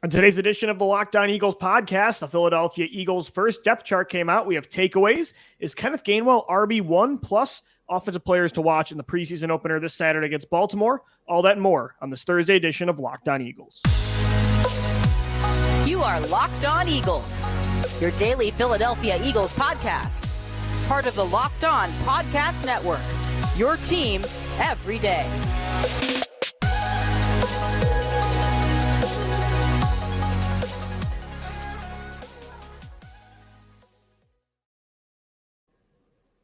On today's edition of the Locked On Eagles podcast, the Philadelphia Eagles' first depth chart came out. We have takeaways. Is Kenneth Gainwell RB1 plus offensive players to watch in the preseason opener this Saturday against Baltimore? All that and more on this Thursday edition of Locked On Eagles. You are Locked On Eagles, your daily Philadelphia Eagles podcast. Part of the Locked On Podcast Network, your team every day.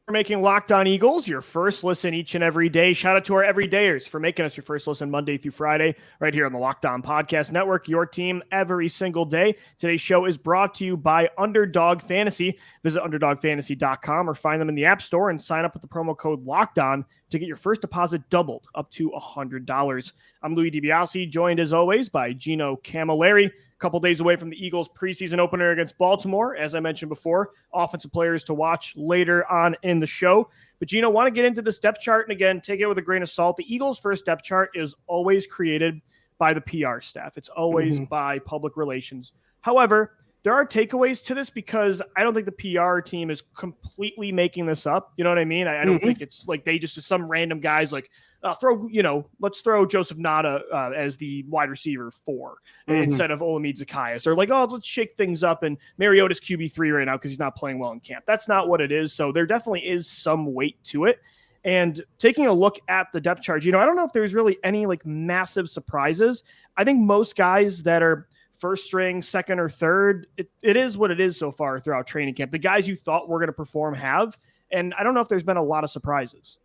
For making Locked On Eagles your first listen each and every day. Shout out to our everydayers for making us your first listen Monday through Friday right here on the Locked On Podcast Network, your team every single day. Today's show is brought to you by Underdog Fantasy. Visit UnderdogFantasy.com or find them in the App Store and sign up with the promo code Locked On to get your first deposit doubled up to $100. I'm Louis DiBiase, joined as always by Gino Camilleri. Couple days away from the Eagles preseason opener against Baltimore. As I mentioned before, offensive players to watch later on in the show. But Gino, want to get into this depth chart, and again, take it with a grain of salt. The Eagles' first depth chart is always created by the PR staff. It's always by public relations. However, there are takeaways to this because I don't think the PR team is completely making this up. You know what I mean? I don't think it's like they just, some random guys like, let's throw Joseph Ngata as the wide receiver 4 instead of Olamide Zaccheaus, or like, let's shake things up and Mariota's QB3 right now because he's not playing well in camp. That's not what it is. So there definitely is some weight to it. And taking a look at the depth chart, I don't know if there's really any like massive surprises. I think most guys that are first string, second or third, it is what it is so far throughout training camp. The guys you thought were going to perform have, and I don't know if there's been a lot of surprises.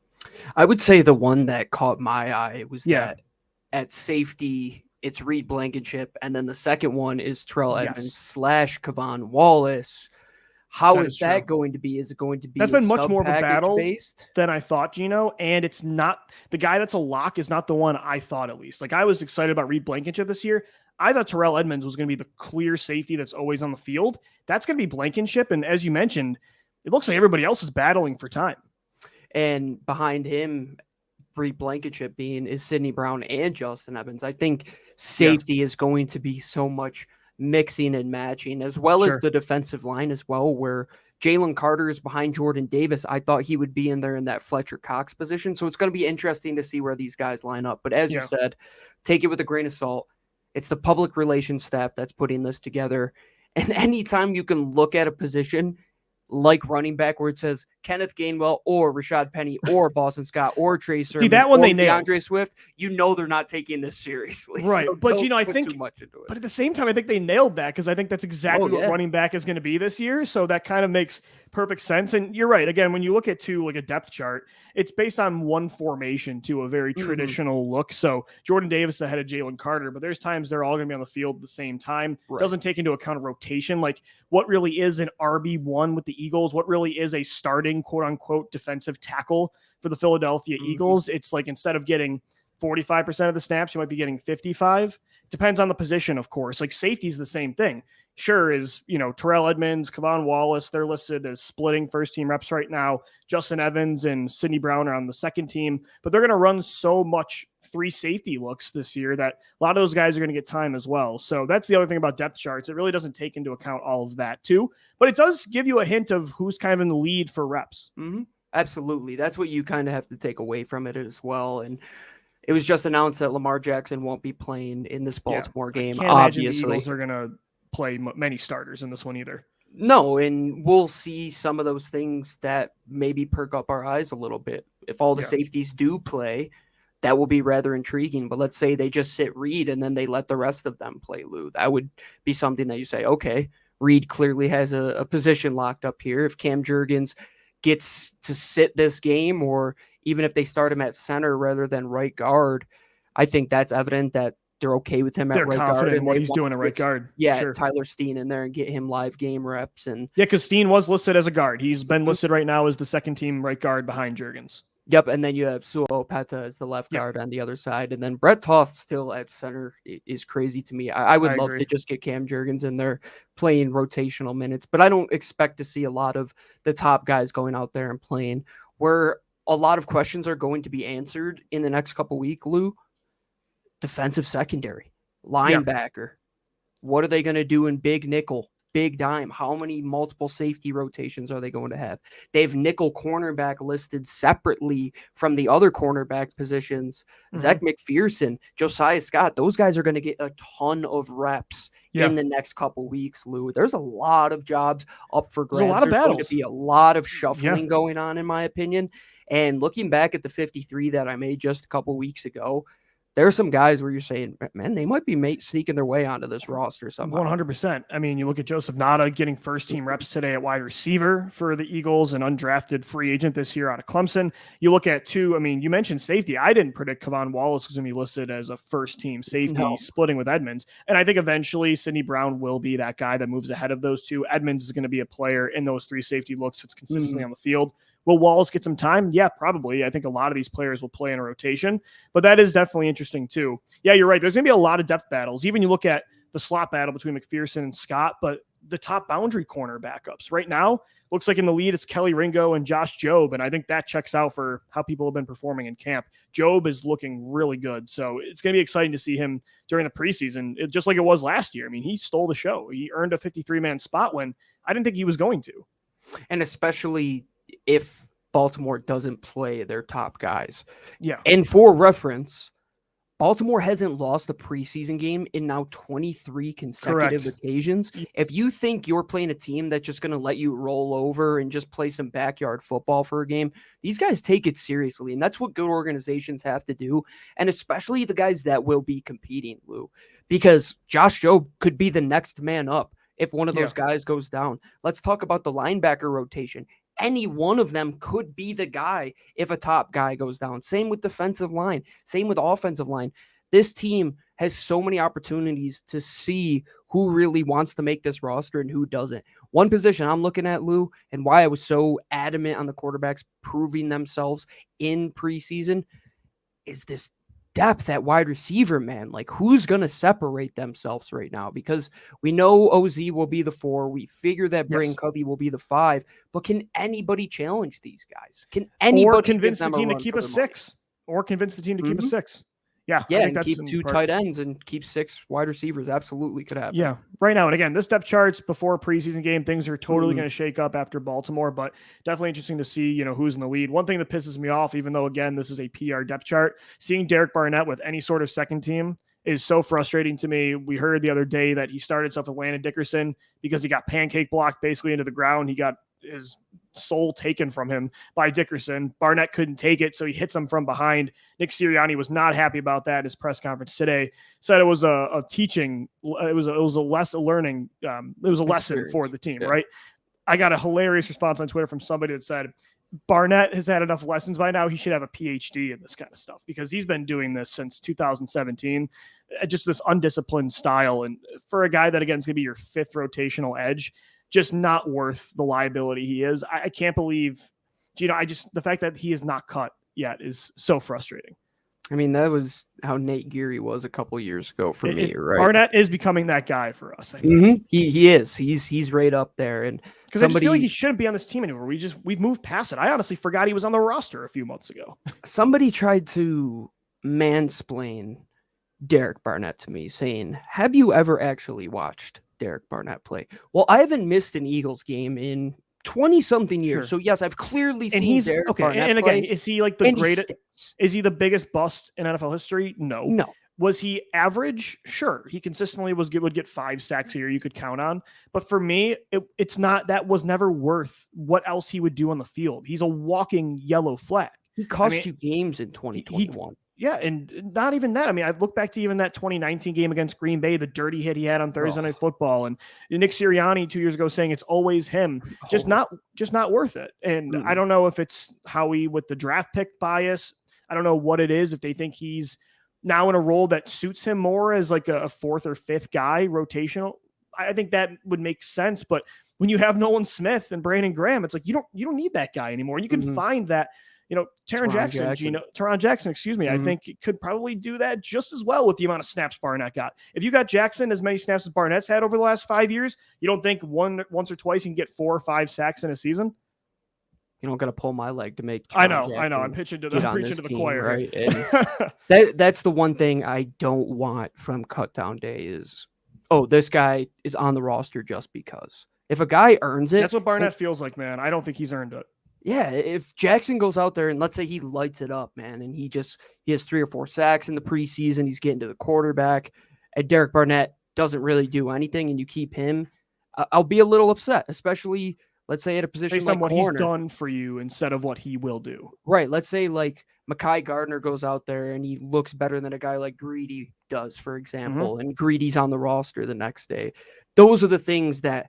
I would say the one that caught my eye was that at safety, it's Reed Blankenship. And then the second one is Terrell Edmonds / K'Von Wallace. How is that going to be? Is it going to be that's been much more of a battle based than I thought, Gino. And it's not the guy that's a lock is not the one I thought, at least. Like I was excited about Reed Blankenship this year. I thought Terrell Edmonds was going to be the clear safety that's always on the field. That's going to be Blankenship. And as you mentioned, it looks like everybody else is battling for time. And behind him, Reed Blankenship is Sidney Brown and Justin Evans. I think safety is going to be so much mixing and matching, as well as the defensive line as well, where Jalen Carter is behind Jordan Davis. I thought he would be in there in that Fletcher Cox position. So it's going to be interesting to see where these guys line up. But as you said, take it with a grain of salt. It's the public relations staff that's putting this together. And anytime you can look at a position like running back where it says Kenneth Gainwell or Rachaad Penny or Boston Scott or Trey Sermon, that one or they nailed. DeAndre Swift, they're not taking this seriously. Right. So but I think too much into it. But at the same time, I think they nailed that because I think that's exactly what running back is going to be this year. So that kind of makes perfect sense. And you're right. Again, when you look at like a depth chart, it's based on one formation to a very traditional look. So Jordan Davis ahead of Jalen Carter, but there's times they're all going to be on the field at the same time. Right. Doesn't take into account a rotation. Like what really is an RB1 with the Eagles? What really is a starting quote unquote defensive tackle for the Philadelphia Eagles? It's like instead of getting 45% of the snaps, you might be getting 55. Depends on the position, of course. Like safety is the same thing. Sure is, Terrell Edmonds, K'Von Wallace, they're listed as splitting first team reps right now. Justin Evans and Sidney Brown are on the second team, but they're going to run so much 3 safety looks this year that a lot of those guys are going to get time as well. So that's the other thing about depth charts. It really doesn't take into account all of that too, but it does give you a hint of who's kind of in the lead for reps. Absolutely. That's what you kind of have to take away from it as well. And it was just announced that Lamar Jackson won't be playing in this Baltimore game. I can't imagine the Eagles are going to play many starters in this one either. No, and we'll see some of those things that maybe perk up our eyes a little bit. If all the safeties do play, that will be rather intriguing. But let's say they just sit Reed and then they let the rest of them play Lou. That would be something that you say, okay, Reed clearly has a position locked up here. If Cam Jurgens gets to sit this game, or even if they start him at center rather than right guard, I think that's evident that they're okay with him at right guard. And what he's doing at right guard. Tyler Steen in there and get him live game reps. And because Steen was listed as a guard. He's been listed right now as the second team right guard behind Jurgens. Yep, and then you have Suo Opeta as the left guard on the other side. And then Brett Toth still at center is crazy to me. I would love to just get Cam Jurgens in there playing rotational minutes, but I don't expect to see a lot of the top guys going out there and playing. Where a lot of questions are going to be answered in the next couple weeks, Lou, defensive secondary, linebacker. What are they going to do in big nickel, big dime? How many multiple safety rotations are they going to have? They have nickel cornerback listed separately from the other cornerback positions. Zech McPhearson, Josiah Scott, those guys are going to get a ton of reps in the next couple weeks, Lou. There's a lot of jobs up for grabs. There's a lot of battles. Going to be a lot of shuffling going on, in my opinion. And looking back at the 53 that I made just a couple weeks ago, there are some guys where you're saying, man, they might be sneaking their way onto this roster somehow. 100%. I mean, you look at Joseph Ngata getting first-team reps today at wide receiver for the Eagles, an undrafted free agent this year out of Clemson. You look at you mentioned safety. I didn't predict K'Von Wallace was going to be listed as a first-team safety splitting with Edmonds. And I think eventually Sidney Brown will be that guy that moves ahead of those two. Edmonds is going to be a player in those three safety looks that's consistently on the field. Will Wallace get some time? Yeah, probably. I think a lot of these players will play in a rotation, but that is definitely interesting too. Yeah, you're right. There's going to be a lot of depth battles. Even you look at the slot battle between McPhearson and Scott, but the top boundary corner backups right now looks like in the lead, it's Kelly Ringo and Josh Jobe. And I think that checks out for how people have been performing in camp. Jobe is looking really good. So it's going to be exciting to see him during the preseason, just like it was last year. I mean, he stole the show. He earned a 53-man spot when I didn't think he was going to. And especially if Baltimore doesn't play their top guys. Yeah. And for reference, Baltimore hasn't lost a preseason game in now 23 consecutive occasions. If you think you're playing a team that's just going to let you roll over and just play some backyard football for a game, these guys take it seriously. And that's what good organizations have to do. And especially the guys that will be competing, Lou, because Josh Jobe could be the next man up if one of those guys goes down. Let's talk about the linebacker rotation. Any one of them could be the guy if a top guy goes down. Same with defensive line. Same with offensive line. This team has so many opportunities to see who really wants to make this roster and who doesn't. One position I'm looking at, Lou, and why I was so adamant on the quarterbacks proving themselves in preseason is this depth at wide receiver, man. Like, who's going to separate themselves right now? Because we know OZ will be the 4. We figure that Brain Covey will be the 5. But can anybody challenge these guys? Can anybody convince the team to keep a 6? Or convince the team to keep a 6? Yeah, I think that's keep 2 tight ends and keep 6 wide receivers. Absolutely could happen. Yeah, right now. And again, this depth charts before a preseason game, things are totally going to shake up after Baltimore, but definitely interesting to see, who's in the lead. One thing that pisses me off, even though, again, this is a PR depth chart, seeing Derek Barnett with any sort of second team is so frustrating to me. We heard the other day that he started stuff with Landon Dickerson because he got pancake blocked basically into the ground. He got his soul taken from him by Dickerson. Barnett couldn't take it, so he hits him from behind. Nick Sirianni was not happy about that in his press conference today. Said it was a teaching, it was a lesson for the team, right? I got a hilarious response on Twitter from somebody that said, Barnett has had enough lessons by now. He should have a PhD in this kind of stuff because he's been doing this since 2017. Just this undisciplined style. And for a guy that, again, is going to be your 5th rotational edge, just not worth the liability he is. I can't believe, the fact that he is not cut yet is so frustrating. I mean, that was how Nate Geary was a couple years ago for me, right? Barnett is becoming that guy for us, I think. He is. He's right up there. And because I just feel like he shouldn't be on this team anymore. We've moved past it. I honestly forgot he was on the roster a few months ago. Somebody tried to mansplain Derek Barnett to me, saying, have you ever actually watched Derek Barnett play? Well, I haven't missed an Eagles game in 20-something years. So, yes, I've clearly seen Derek Barnett and play. Again, is he like the greatest? Is he the biggest bust in NFL history? No. Was he average? Sure. He consistently would get 5 sacks a year you could count on. But for me, it's not, that was never worth what else he would do on the field. He's a walking yellow flag. He cost you games in 2021. Yeah, and not even that. I mean, I look back to even that 2019 game against Green Bay, the dirty hit he had on Thursday Night Football, and Nick Sirianni 2 years ago saying it's always him. Just not worth it. And I don't know if it's Howie with the draft pick bias. I don't know what it is. If they think he's now in a role that suits him more as like a 4th or 5th guy, rotational, I think that would make sense. But when you have Nolan Smith and Brandon Graham, it's like you don't need that guy anymore. And you can find that. Teron Jackson, excuse me, I think could probably do that just as well with the amount of snaps Barnett got. If you got Jackson as many snaps as Barnett's had over the last 5 years, you don't think once or twice you can get 4 or 5 sacks in a season? You don't got to pull my leg to make. I know. I'm preaching to the choir, right? And that's the one thing I don't want from Cut Down Day is oh, this guy is on the roster just because. If a guy earns it. That's what Barnett feels like, man. I don't think he's earned it. Yeah, if Jackson goes out there and let's say he lights it up, man, and he has 3 or 4 sacks in the preseason, he's getting to the quarterback, and Derek Barnett doesn't really do anything, and you keep him, I'll be a little upset, especially let's say at a position based like on what corner. He's done for you instead of what he will do. Right. Let's say like Mekhi Gardner goes out there and he looks better than a guy like Greedy does, for example, and Greedy's on the roster the next day. Those are the things that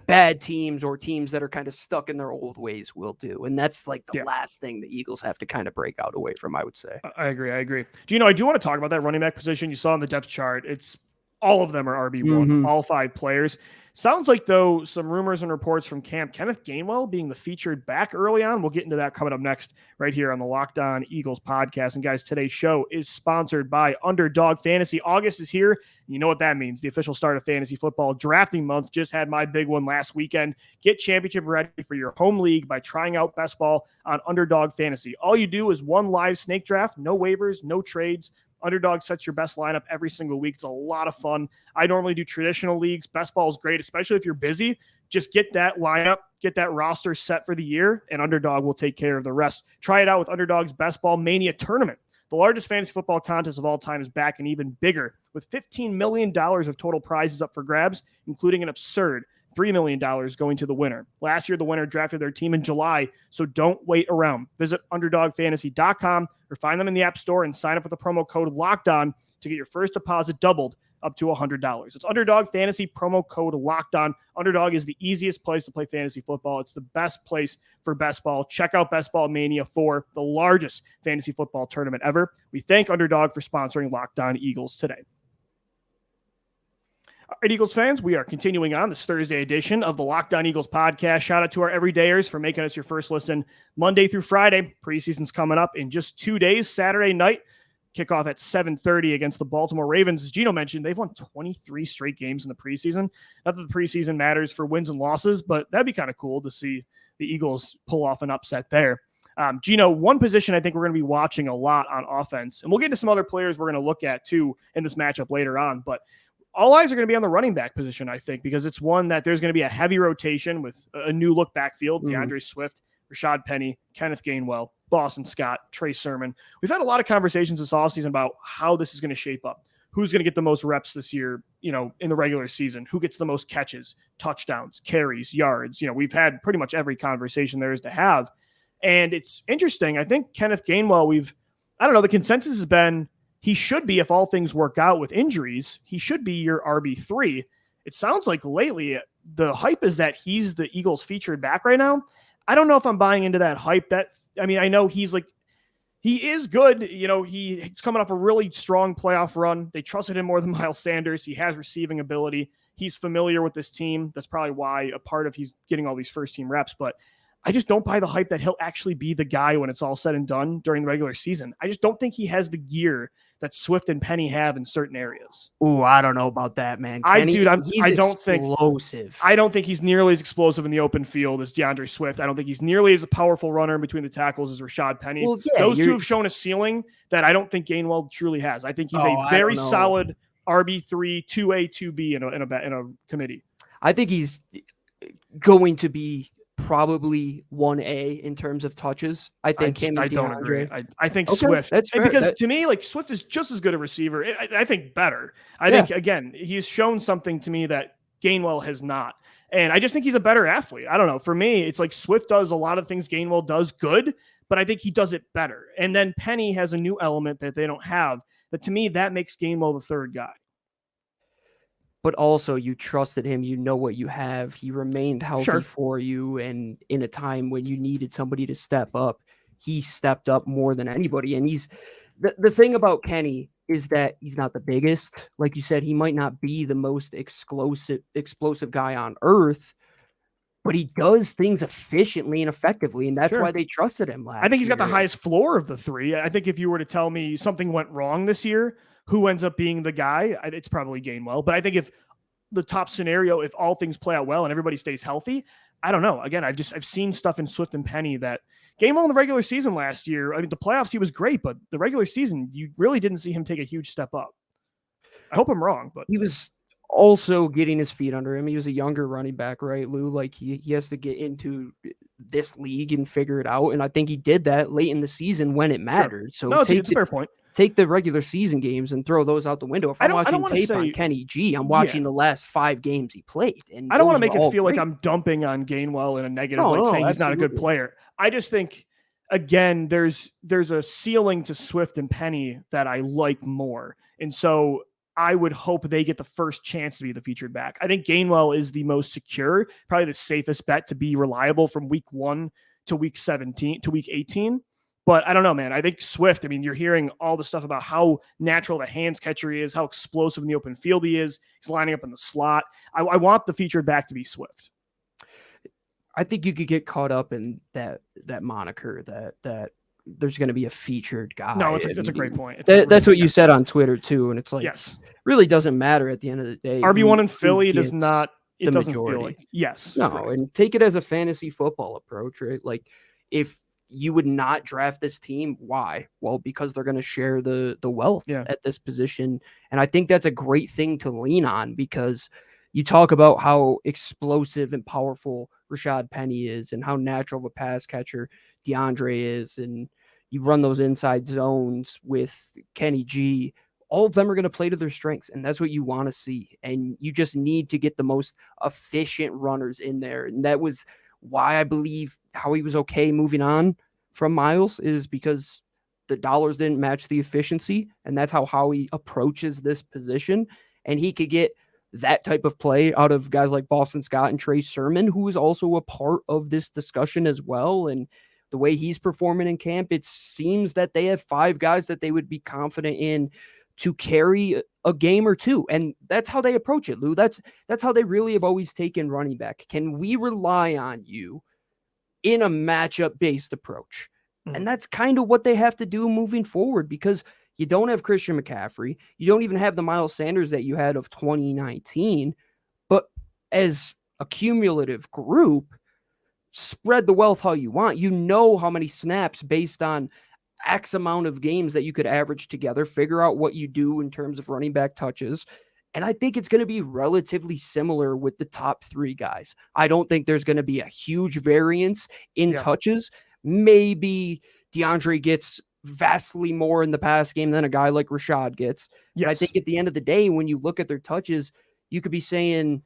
bad teams or teams that are kind of stuck in their old ways will do. And that's like the last thing the Eagles have to kind of break out away from, I would say. I agree. Do I do want to talk about that running back position? You saw on the depth chart, it's all of them are RB1, all 5 players. Sounds like, though, some rumors and reports from camp, Kenneth Gainwell being the featured back early on. We'll get into that coming up next right here on the Locked On Eagles podcast. And, guys, today's show is sponsored by Underdog Fantasy. August is here. You know what that means. The official start of fantasy football drafting month. Just had my big one last weekend. Get championship ready for your home league by trying out best ball on Underdog Fantasy. All you do is one live snake draft, no waivers, no trades. Underdog sets your best lineup every single week. It's a lot of fun. I normally do traditional leagues. Best ball is great, especially if you're busy. Just get that lineup, get that roster set for the year, and Underdog will take care of the rest. Try it out with Underdog's Best Ball Mania Tournament. The largest fantasy football contest of all time is back and even bigger, with $15 million of total prizes up for grabs, including an absurd $3 million going to the winner. Last year, the winner drafted their team in July, so don't wait around. Visit UnderdogFantasy.com or find them in the App Store and sign up with the promo code LOCKEDON to get your first deposit doubled up to $100. It's Underdog Fantasy, promo code LOCKEDON. Underdog is the easiest place to play fantasy football. It's the best place for best ball. Check out Best Ball Mania 4, the largest fantasy football tournament ever. We thank Underdog for sponsoring Locked On Eagles today. All right, Eagles fans, we are continuing on this Thursday edition of the Locked On Eagles podcast. Shout out to our everydayers for making us your first listen Monday through Friday. Preseason's coming up in just 2 days. Saturday night, kickoff at 7:30 against the Baltimore Ravens. As Gino mentioned, they've won 23 straight games in the preseason. Not that the preseason matters for wins and losses, but that'd be kind of cool to see the Eagles pull off an upset there. Gino, one position I think we're going to be watching a lot on offense, and we'll get into some other players we're going to look at too in this matchup later on, but all eyes are going to be on the running back position, I think, because it's one that there's going to be a heavy rotation with a new look backfield, DeAndre Swift, Rachaad Penny, Kenneth Gainwell, Boston Scott, Trey Sermon. We've had a lot of conversations this offseason about how this is going to shape up. Who's going to get the most reps this year, in the regular season? Who gets the most catches, touchdowns, carries, yards? We've had pretty much every conversation there is to have. And it's interesting. I think Kenneth Gainwell, the consensus has been he should be, if all things work out with injuries, he should be your RB3. It sounds like lately the hype is that he's the Eagles featured back right now. I don't know if I'm buying into that hype. I know he is good. He's coming off a really strong playoff run. They trusted him more than Miles Sanders. He has receiving ability. He's familiar with this team. That's probably why a part of he's getting all these first team reps, but I just don't buy the hype that he'll actually be the guy when it's all said and done during the regular season. I just don't think he has the gear that Swift and Penny have in certain areas. Ooh, I don't know about that, man. He's explosive. I don't think he's nearly as explosive in the open field as DeAndre Swift. I don't think he's nearly as a powerful runner in between the tackles as Rachaad Penny. Well, yeah, those two have shown a ceiling that I don't think Gainwell truly has. I think he's a very solid RB3, 2A, 2B in a committee. I think he's going to be probably 1A in terms of touches. I think I don't agree. I think Swift. That's fair. Because to me, Swift is just as good a receiver. I think better. I think, again, he's shown something to me that Gainwell has not. And I just think he's a better athlete. I don't know. For me, it's like Swift does a lot of things Gainwell does good, but I think he does it better. And then Penny has a new element that they don't have. But to me, that makes Gainwell the third guy. But also you trusted him. You know what you have. He remained healthy for you. And in a time when you needed somebody to step up, he stepped up more than anybody. And he's the thing about Penny is that he's not the biggest. Like you said, he might not be the most explosive guy on earth, but he does things efficiently and effectively. And that's why they trusted him last year. I think he's got the highest floor of the three. I think if you were to tell me something went wrong this year, who ends up being the guy, it's probably Gainwell. But I think if the top scenario, if all things play out well and everybody stays healthy, I don't know. Again, I've seen stuff in Swift and Penny that Gainwell in the regular season last year, the playoffs, he was great, but the regular season, you really didn't see him take a huge step up. I hope I'm wrong, but he was also getting his feet under him. He was a younger running back, right, Lou? Like he has to get into this league and figure it out. And I think he did that late in the season when it mattered. Sure. So no, it's a fair point. Take the regular season games and throw those out the window. If I'm watching tape on Kenny G, I'm watching the last 5 games he played. And I don't want to make it feel like I'm dumping on Gainwell in a negative, saying he's not a good player. I just think, again, there's a ceiling to Swift and Penny that I like more. And so I would hope they get the first chance to be the featured back. I think Gainwell is the most secure, probably the safest bet to be reliable from week 1 to week 17 to week 18. But I don't know, man. I think Swift, I mean, you're hearing all the stuff about how natural the hands catcher he is, how explosive in the open field he is. He's lining up in the slot. I want the featured back to be Swift. I think you could get caught up in that moniker that there's going to be a featured guy. No, it's a great point. That's what you said on Twitter too. And it's like, yes, really doesn't matter at the end of the day. RB1 in Philly does not, it doesn't majority. feel like, yes. No, correct. And take it as a fantasy football approach, right? Like if you would not draft this team, why? Well, because they're going to share the wealth at this position. And I think that's a great thing to lean on, because you talk about how explosive and powerful Rachaad Penny is and how natural of a pass catcher DeAndre is. And you run those inside zones with Kenny G. All of them are going to play to their strengths, and that's what you want to see. And you just need to get the most efficient runners in there. And that was why I believe how he was okay moving on from Miles, is because the dollars didn't match the efficiency. And that's how he approaches this position. And he could get that type of play out of guys like Boston Scott and Trey Sermon, who is also a part of this discussion as well. And the way he's performing in camp, it seems that they have 5 guys that they would be confident in to carry a game or 2. And that's how they approach it, Lou. That's how they really have always taken running back. Can we rely on you in a matchup-based approach? Mm-hmm. And that's kind of what they have to do moving forward, because you don't have Christian McCaffrey. You don't even have the Miles Sanders that you had of 2019. But as a cumulative group, spread the wealth how you want. You know how many snaps based on X amount of games that you could average together, figure out what you do in terms of running back touches. And I think it's going to be relatively similar with the top 3 guys. I don't think there's going to be a huge variance in touches. Maybe DeAndre gets vastly more in the pass game than a guy like Rachaad gets. But I think at the end of the day, when you look at their touches, you could be saying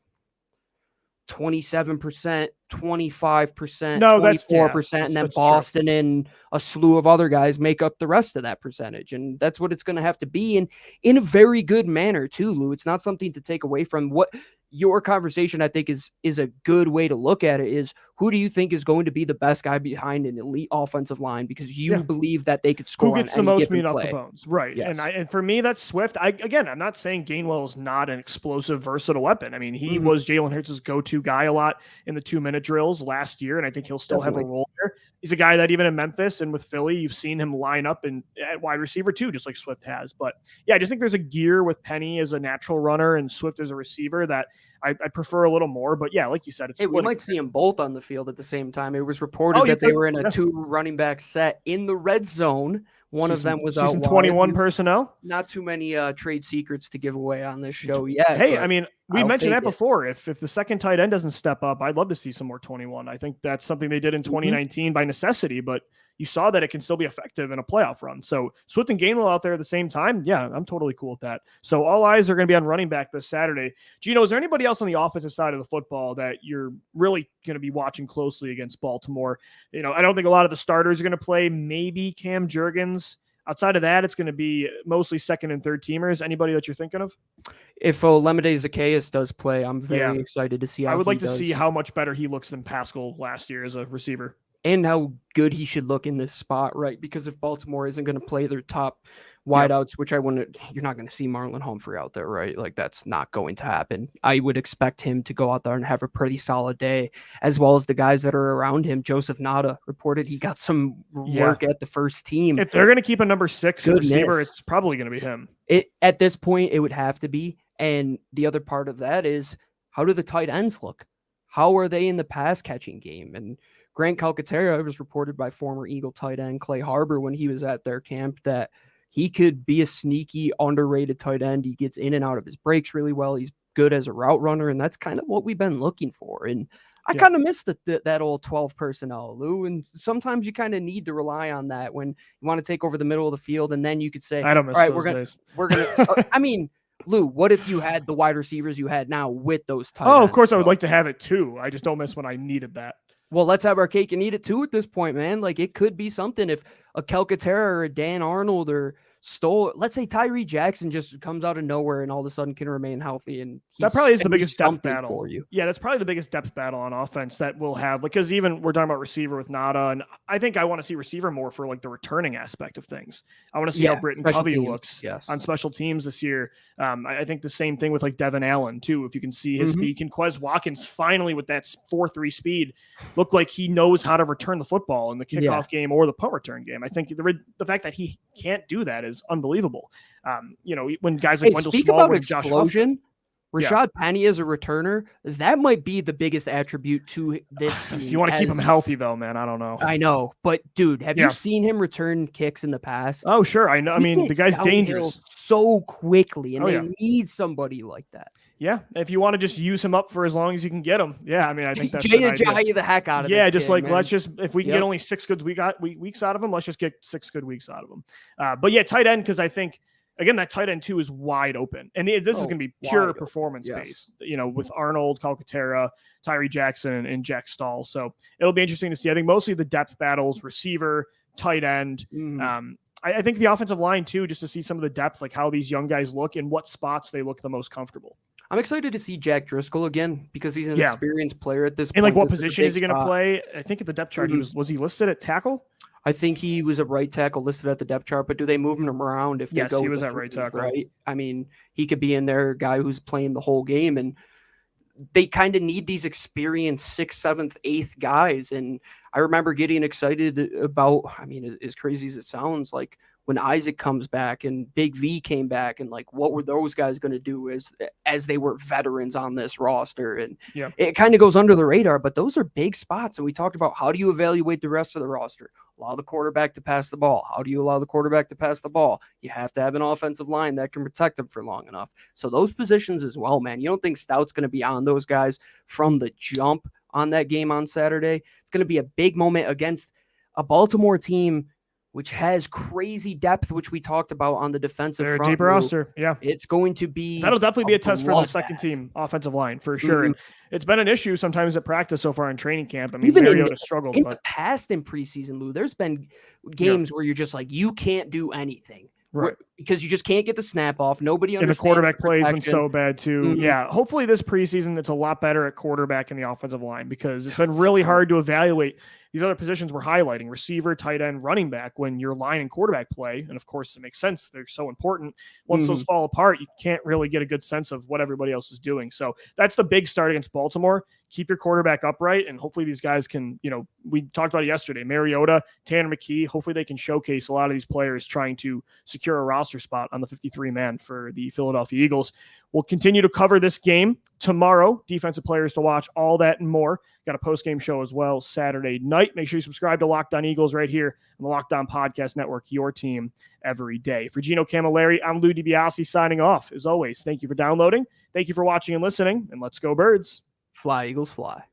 27%, 25%, 24%, and then Boston true. And a slew of other guys make up the rest of that percentage. And that's what it's going to have to be, and in a very good manner too, Lou. It's not something to take away from what your conversation, I think, is a good way to look at it, is who do you think is going to be the best guy behind an elite offensive line, because you believe that they could score. Who gets the most meat off the bones, right? Yes. And for me, that's Swift. I'm not saying Gainwell is not an explosive, versatile weapon. I mean, he was Jalen Hurts' go-to guy a lot in the 2-minute drills last year, and I think he'll still have a role there. He's a guy that even in Memphis and with Philly, you've seen him line up at wide receiver too, just like Swift has. But yeah, I just think there's a gear with Penny as a natural runner and Swift as a receiver that I prefer a little more. But yeah, like you said, we might see them both on the field at the same time. It was reported that they were in a 2 running back set in the red zone. One of them was out. 21 personnel. Not too many trade secrets to give away on this show yet. Hey, I mean, we mentioned that before. If the second tight end doesn't step up, I'd love to see some more 21. I think that's something they did in 2019 by necessity, but you saw that it can still be effective in a playoff run. So Swift and Gainwell out there at the same time. Yeah, I'm totally cool with that. So all eyes are going to be on running back this Saturday. Gino, is there anybody else on the offensive side of the football that you're really going to be watching closely against Baltimore? You know, I don't think a lot of the starters are going to play. Maybe Cam Jurgens. Outside of that, it's going to be mostly second and third teamers. Anybody that you're thinking of? If Olamide Zaccheaus does play, I'm very excited to see how I would like to see how much better he looks than Pascal last year as a receiver. And how good he should look in this spot, right? Because if Baltimore isn't going to play their top wideouts, which you're not going to see Marlon Humphrey out there, right? Like that's not going to happen. I would expect him to go out there and have a pretty solid day, as well as the guys that are around him. Joseph Ngata reported he got some work at the first team. If they're going to keep a number 6 receiver, it's probably going to be him. At this point, it would have to be. And the other part of that is, how do the tight ends look? How are they in the pass catching game? And Grant Calcaterra was reported by former Eagle tight end Clay Harbor when he was at their camp that he could be a sneaky, underrated tight end. He gets in and out of his breaks really well. He's good as a route runner, and that's kind of what we've been looking for. And I kind of miss that old 12 personnel, Lou. And sometimes you kind of need to rely on that when you want to take over the middle of the field, and then you could say, I don't miss all right, those we're days. gonna. I mean, Lou, what if you had the wide receivers you had now with those tight ends? Of course, I would like to have it too. I just don't miss when I needed that. Well, let's have our cake and eat it too at this point, man. Like, it could be something if a Calcaterra or a Dan Arnold or let's say Tyree Jackson just comes out of nowhere and all of a sudden can remain healthy. And that probably is the biggest depth battle for you. Yeah, that's probably the biggest depth battle on offense that we'll have, because even we're talking about receiver with Ngata, and I think I want to see receiver more for like the returning aspect of things. I want to see how Britton Covey looks on special teams this year. I think the same thing with like Devin Allen too. If you can see his speed, and Quez Watkins finally with that 4.3 speed look like he knows how to return the football in the kickoff game or the punt return game. I think the fact that he can't do that is unbelievable. When guys like Wendell Smallwood and Josh Huffman, Rachaad Penny as a returner, that might be the biggest attribute to this team. If you want to keep him healthy, though, man, I don't know. I know, but dude, have you seen him return kicks in the past? Oh, sure, I know. I mean, the guy's dangerous so quickly, and they need somebody like that. Yeah, if you want to just use him up for as long as you can get him. Yeah, I mean, I think that's the heck out of this kid, man. Let's just, if we can get only 6 good weeks out of him, let's just get 6 good weeks out of him. But yeah, tight end, because I think, again, that tight end too is wide open, and this is going to be pure performance based. With Arnold, Calcaterra, Tyree Jackson, and Jack Stahl. So it'll be interesting to see. I think mostly the depth battles, receiver, tight end. I think the offensive line too, just to see some of the depth, like how these young guys look and what spots they look the most comfortable. I'm excited to see Jack Driscoll again because he's an experienced player at this point. And like, what position is he going to play? I think at the depth chart, was he listed at tackle? I think he was a right tackle listed at the depth chart, but do they move him around if they go? Yes, he was at right tackle. Right. I mean, he could be in there, guy who's playing the whole game, and they kind of need these experienced 6th, 7th, 8th guys. And I remember getting excited about, I mean, as crazy as it sounds, like when Isaac comes back and Big V came back, and like, what were those guys going to do as they were veterans on this roster? And it kind of goes under the radar, but those are big spots. And we talked about, how do you evaluate the rest of the roster? Allow the quarterback to pass the ball. How do you allow the quarterback to pass the ball? You have to have an offensive line that can protect them for long enough. So those positions as well, man. You don't think Stout's going to be on those guys from the jump on that game on Saturday? It's going to be a big moment against a Baltimore team which has crazy depth, which we talked about on the defensive front. Deep roster. Yeah. It's going to be... That'll definitely be a test for the second team offensive line, for sure. And it's been an issue sometimes at practice so far in training camp. I mean, even Mariota struggled. In the past in preseason, Lou, there's been games where you're just like, you can't do anything. Right. Because you just can't get the snap off. Nobody understands. And the quarterback plays been so bad too. Yeah. Hopefully this preseason, it's a lot better at quarterback and the offensive line, because it's been really hard to evaluate these other positions we're highlighting: receiver, tight end, running back, when your line and quarterback play. And of course it makes sense. They're so important. Once those fall apart, you can't really get a good sense of what everybody else is doing. So that's the big start against Baltimore. Keep your quarterback upright. And hopefully these guys can, we talked about it yesterday, Mariota, Tanner McKee, hopefully they can showcase a lot of these players trying to secure a roster spot on the 53-man for the Philadelphia Eagles. We'll continue to cover this game tomorrow. Defensive players to watch, all that and more. Got a post-game show as well Saturday night. Make sure you subscribe to Locked On Eagles right here on the Locked On Podcast Network, your team every day. For Gino Camilleri, I'm Lou DiBiase signing off. As always, thank you for downloading. Thank you for watching and listening, and let's go Birds. Fly, Eagles, fly.